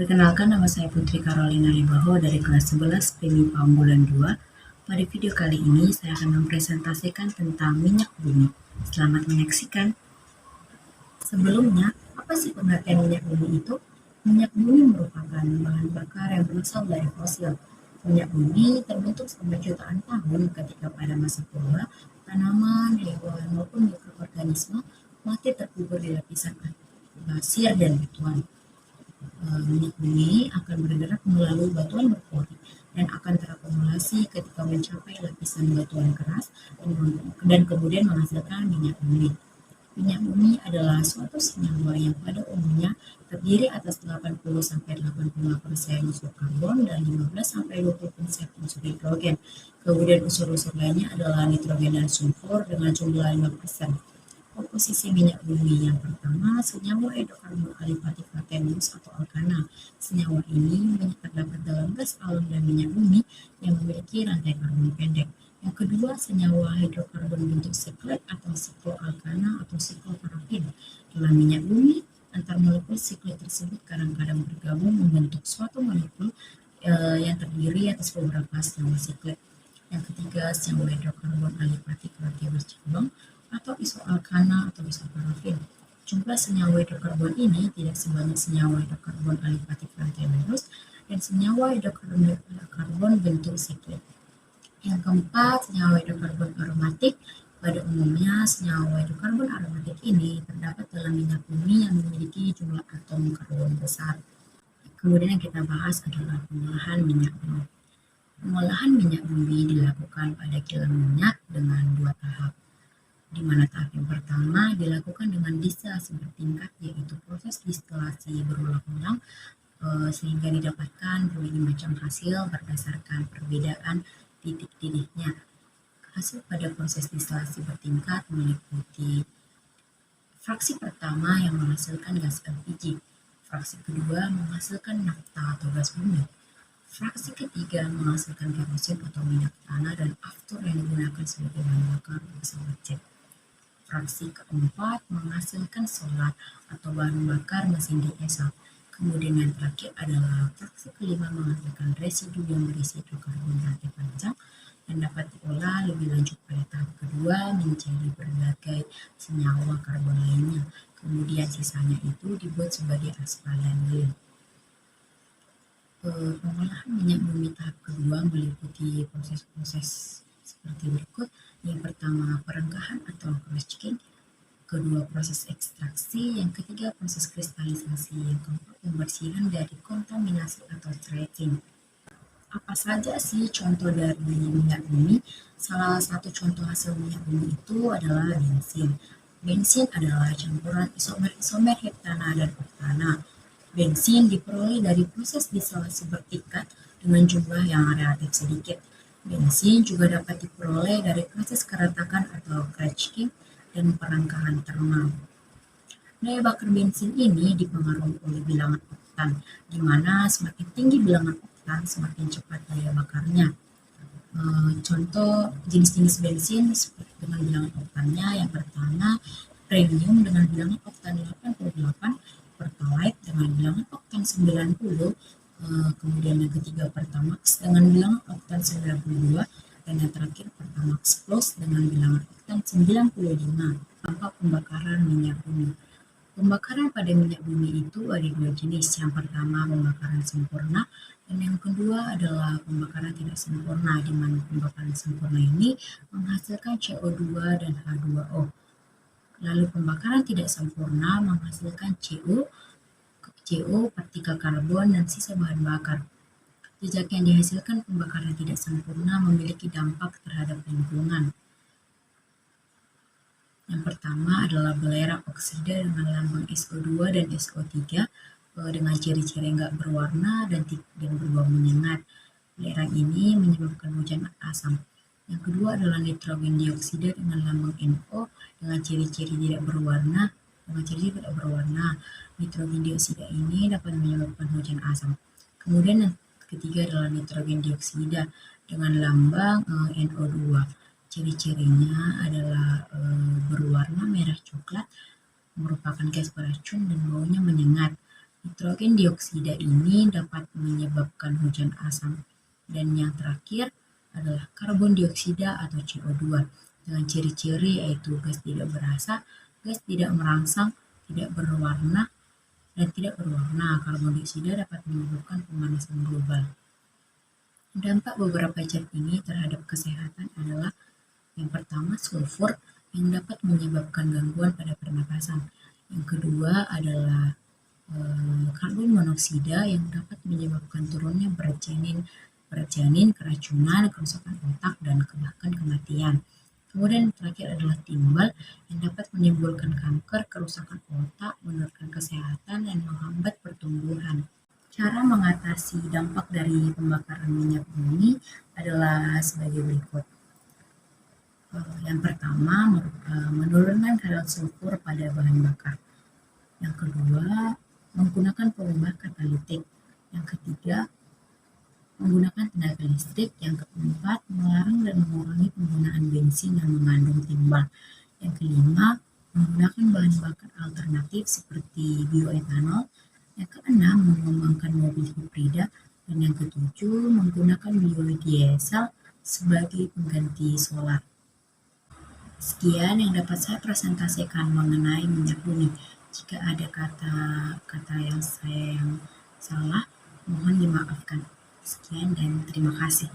Perkenalkan, nama saya Putri Carolina Wibowo dari kelas 11 PMIPA unggulan 2. Pada video kali ini saya akan mempresentasikan tentang minyak bumi. Selamat menyaksikan. Sebelumnya, apa sih pengertian minyak bumi itu? Minyak bumi merupakan bahan bakar yang berasal dari fosil. Minyak bumi terbentuk selama jutaan tahun ketika pada masa purba, tanaman, hewan, maupun mikroorganisme mati terkubur di lapisan pasir dan batuan. Minyak bumi akan bergerak melalui batuan berpori dan akan terakumulasi ketika mencapai lapisan batuan keras dan kemudian menghasilkan minyak bumi. Minyak bumi adalah suatu senyawa yang pada umumnya terdiri atas 80-85% unsur karbon dan 15-20% unsur hidrogen. Kemudian unsur-unsur lainnya adalah nitrogen dan sulfur dengan jumlah 5%. Komposisi minyak bumi yang pertama, senyawa hidrokarbon alifatik platinus atau alkana. Senyawa ini banyak terdapat dalam gas alam dan minyak bumi yang memiliki rantai karbon pendek. Yang kedua, senyawa hidrokarbon bentuk siklet atau sikloalkana atau sikloparafin. Dalam minyak bumi, antar molekul siklet tersebut kadang-kadang bergabung membentuk suatu molekul yang terdiri atas beberapa senyawa siklet. Yang ketiga, senyawa hidrokarbon alifatik rantai bercabang atau isoalkana atau isoparafin. Jumlah senyawa hidrokarbon ini tidak sebanyak senyawa hidrokarbon alifatik rantai lurus dan senyawa hidrokarbon bentuk siklet. Yang keempat, senyawa hidrokarbon aromatik. Pada umumnya, senyawa hidrokarbon aromatik ini terdapat dalam minyak bumi yang memiliki jumlah atom karbon besar. Kemudian yang kita bahas adalah pengolahan minyak bumi. Pengolahan minyak bumi dilakukan pada kilang minyak dengan 2 tahap, di mana tahap yang pertama dilakukan dengan distilasi bertingkat, yaitu proses distilasi berulang-ulang sehingga didapatkan berbagai macam hasil berdasarkan perbedaan titik-titiknya. Hasil pada proses distilasi bertingkat meliputi fraksi pertama yang menghasilkan gas LPG, fraksi kedua menghasilkan nafta atau gas bumi, fraksi ketiga menghasilkan kerosin atau minyak tanah dan aftur yang digunakan sebagai bahan bakar pesawat jet. Fraksi keempat menghasilkan solar atau bahan bakar mesin diesel. Kemudian yang terakhir adalah fraksi kelima menghasilkan residu yang berisi hidrokarbon rantai panjang dan dapat diolah lebih lanjut pada tahap kedua menjadi berbagai senyawa karbon lainnya. Kemudian sisanya itu dibuat sebagai aspal dan lem. Pengolahan minyak bumi tahap kedua meliputi proses-proses seperti berikut. Yang pertama, perenggahan atau cracking. Kedua, proses ekstraksi. Yang ketiga, proses kristalisasi. Yang keempat, pembersihan dari kontaminasi atau treating. Apa saja sih contoh dari minyak bumi? Salah satu contoh hasil minyak bumi itu adalah bensin. Bensin adalah campuran isomer-isomer heptana dan oktana. Bensin diperoleh dari proses distilasi bertingkat dengan jumlah yang relatif sedikit. Bensin juga dapat diperoleh dari proses keretakan atau cracking dan perenggahan termal. Daya bakar bensin ini dipengaruhi oleh bilangan oktan, di mana semakin tinggi bilangan oktan, semakin cepat daya bakarnya. Contoh jenis-jenis bensin dengan bilangan oktannya, yang pertama premium dengan bilangan oktan 88, Pertalite dengan bilangan oktan 90, kemudian yang ketiga Pertamax dengan bilangan oktan 92, dan yang terakhir Pertamax Plus dengan bilangan oktan 95. Dampak pembakaran minyak bumi. Pembakaran pada minyak bumi itu ada 2 jenis. Yang pertama pembakaran sempurna dan yang kedua adalah pembakaran tidak sempurna, di mana pembakaran sempurna ini menghasilkan CO2 dan H2O. Lalu pembakaran tidak sempurna menghasilkan CO, partikel karbon, dan sisa bahan bakar. Jejak yang dihasilkan pembakaran tidak sempurna memiliki dampak terhadap lingkungan. Yang pertama adalah belerang oksida dengan lambang SO2 dan SO3 dengan ciri-ciri enggak berwarna dan berbau menyengat. Belerang ini menyebabkan hujan asam. Yang kedua adalah nitrogen dioksida dengan lambang NO dengan ciri-ciri tidak berwarna. Nitrogen dioksida ini dapat menyebabkan hujan asam. Kemudian yang ketiga adalah nitrogen dioksida dengan lambang NO2. Ciri-cirinya adalah berwarna merah coklat, merupakan gas beracun dan baunya menyengat. Nitrogen dioksida ini dapat menyebabkan hujan asam. Dan yang terakhir adalah karbon dioksida atau CO2 dengan ciri-ciri yaitu gas tidak berasa, gas tidak merangsang, tidak berwarna, dan tidak berwarna. Karbon dioksida dapat menyebabkan pemanasan global. Dampak beberapa zat ini terhadap kesehatan adalah yang pertama sulfur yang dapat menyebabkan gangguan pada pernapasan. Yang kedua adalah karbon monoksida yang dapat menyebabkan turunnya berat janin, keracunan, kerusakan otak, dan bahkan kematian. Kemudian yang terakhir adalah timbal yang dapat menimbulkan kanker, kerusakan otak, menurunkan kesehatan, dan menghambat pertumbuhan. Cara mengatasi dampak dari pembakaran minyak bumi adalah sebagai berikut. Yang pertama, menurunkan kadar sulfur pada bahan bakar. Yang kedua, menggunakan pengubah katalitik. Yang ketiga, menggunakan tenaga listrik. Yang keempat, melarang dan mengurangi penggunaan bensin yang mengandung timbal. Yang kelima, menggunakan bahan bakar alternatif seperti bioetanol. Yang keenam, mengembangkan mobil hibrida. Dan yang ketujuh, menggunakan biodiesel sebagai pengganti solar. Sekian yang dapat saya presentasikan mengenai minyak bumi. Jika ada kata-kata yang salah, mohon dimaafkan. Sekian dan terima kasih.